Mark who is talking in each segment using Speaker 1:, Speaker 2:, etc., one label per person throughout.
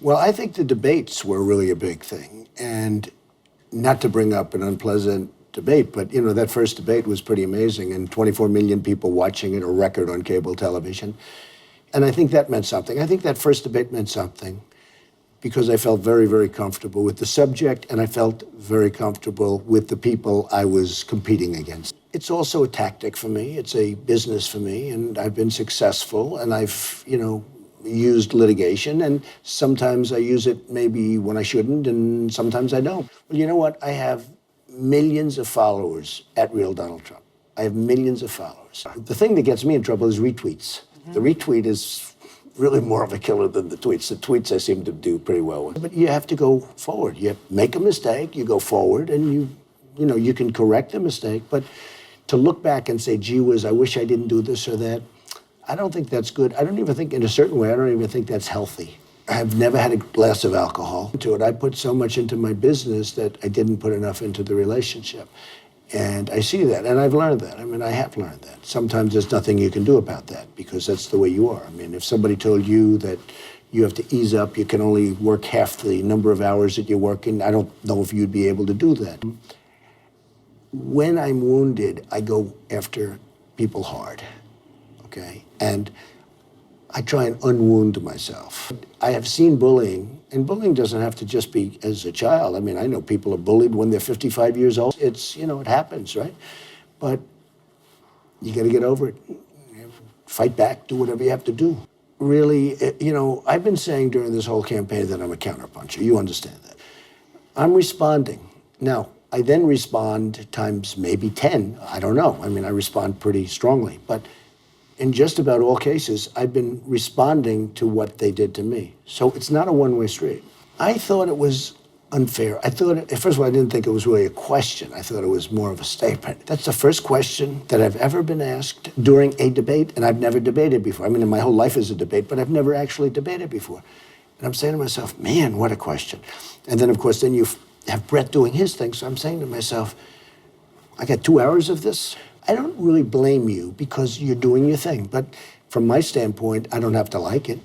Speaker 1: Well, I think the debates were really a big thing. And not to bring up an unpleasant debate, but that first debate was pretty amazing, and 24 million people watching it, a record on cable television. And I think that meant something. I think that first debate meant something because I felt very, very comfortable with the subject, and I felt very comfortable with the people I was competing against. It's also a tactic for me. It's a business for me, and I've been successful, and I've, used litigation, and sometimes I use it maybe when I shouldn't, and sometimes I don't. Well, you know what? I have millions of followers at Real Donald Trump. I have millions of followers. The thing that gets me in trouble is retweets. The retweet is really more of a killer than the tweets. The tweets I seem to do pretty well with. But you have to go forward. You make a mistake, you go forward, and you can correct the mistake. But to look back and say, gee whiz, I wish I didn't do this or that, I don't think that's good. I don't even think, in a certain way, I don't even think that's healthy. I've never had a glass of alcohol to it. I put so much into my business that I didn't put enough into the relationship. And I see that, and I've learned that. I have learned that. Sometimes there's nothing you can do about that because that's the way you are. If somebody told you that you have to ease up, you can only work half the number of hours that you're working, I don't know if you'd be able to do that. When I'm wounded, I go after people hard, okay? And I try and unwound myself. I have seen bullying, and bullying doesn't have to just be as a child. I know people are bullied when they're 55 years old. It's, it happens, right? But you got to get over it. Fight back, do whatever you have to do. Really, I've been saying during this whole campaign that I'm a counterpuncher. You understand that. I'm responding. Now, I then respond times maybe 10. I don't know. I respond pretty strongly. But in just about all cases, I've been responding to what they did to me. So it's not a one-way street. I thought it was unfair. First of all, I didn't think it was really a question. I thought it was more of a statement. That's the first question that I've ever been asked during a debate, and I've never debated before. My whole life is a debate, but I've never actually debated before. And I'm saying to myself, man, what a question. And then, of course, then you have Brett doing his thing, so I'm saying to myself, I got 2 hours of this? I don't really blame you because you're doing your thing, but from my standpoint, I don't have to like it.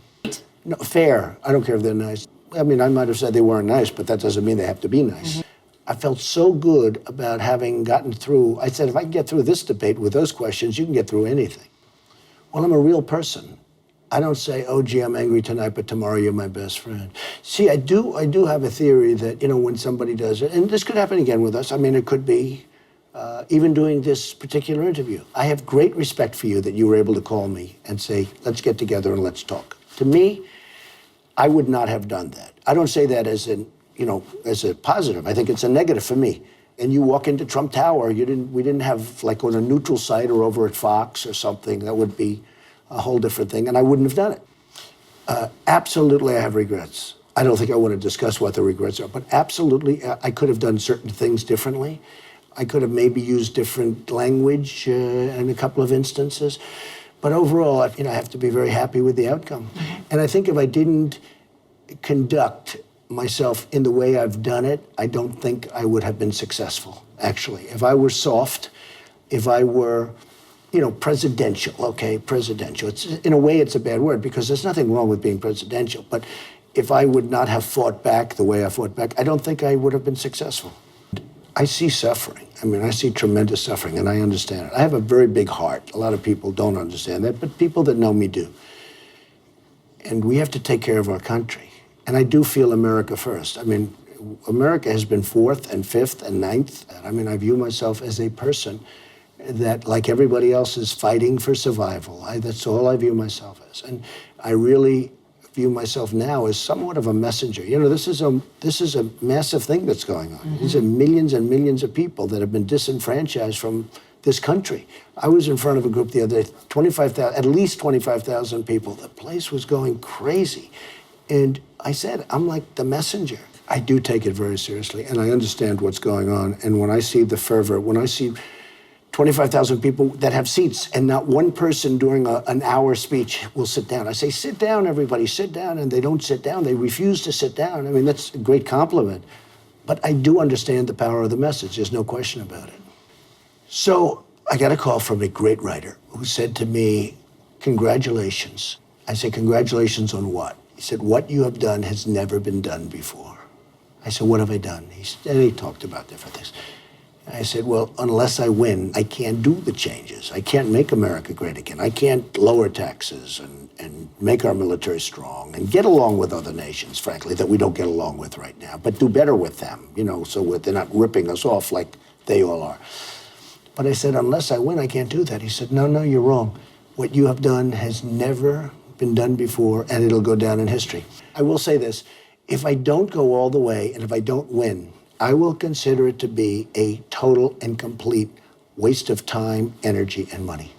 Speaker 1: No, fair. I don't care if they're nice. I might have said they weren't nice, but that doesn't mean they have to be nice. Mm-hmm. I felt so good about having gotten through. I said, if I can get through this debate with those questions, you can get through anything. Well, I'm a real person. I don't say, oh, gee, I'm angry tonight, but tomorrow you're my best friend. See, I do have a theory that, when somebody does it, and this could happen again with us. It could be even doing this particular interview. I have great respect for you that you were able to call me and say, let's get together and let's talk. To me, I would not have done that. I don't say that as as a positive. I think it's a negative for me. And you walk into Trump Tower, we didn't have like on a neutral site or over at Fox or something. That would be a whole different thing, and I wouldn't have done it. Absolutely, I have regrets. I don't think I want to discuss what the regrets are, but absolutely, I could have done certain things differently. I could have maybe used different language in a couple of instances. But overall, I have to be very happy with the outcome. Mm-hmm. And I think if I didn't conduct myself in the way I've done it, I don't think I would have been successful, actually. If I were soft, if I were, presidential, okay, presidential. In a way, it's a bad word because there's nothing wrong with being presidential. But if I would not have fought back the way I fought back, I don't think I would have been successful. I see suffering. I see tremendous suffering, and I understand it. I have a very big heart. A lot of people don't understand that, but people that know me do. And we have to take care of our country. And I do feel America first. America has been fourth and fifth and ninth. I view myself as a person that, like everybody else, is fighting for survival. That's all I view myself as. And I really view myself now as somewhat of a messenger. This is a massive thing that's going on. Mm-hmm. These are millions and millions of people that have been disenfranchised from this country. I was in front of a group the other day, at least 25,000 people. The place was going crazy. And I said, I'm like the messenger. I do take it very seriously, and I understand what's going on. And when I see the fervor, when I see 25,000 people that have seats, and not one person during an hour speech will sit down. I say, sit down, everybody, sit down, and they don't sit down. They refuse to sit down. That's a great compliment. But I do understand the power of the message. There's no question about it. So I got a call from a great writer who said to me, congratulations. I say, congratulations on what? He said, what you have done has never been done before. I said, what have I done? And he talked about different things. I said, well, unless I win, I can't do the changes. I can't make America great again. I can't lower taxes and make our military strong and get along with other nations, frankly, that we don't get along with right now, but do better with them, so they're not ripping us off like they all are. But I said, unless I win, I can't do that. He said, no, you're wrong. What you have done has never been done before, and it'll go down in history. I will say this, if I don't go all the way and if I don't win, I will consider it to be a total and complete waste of time, energy, and money.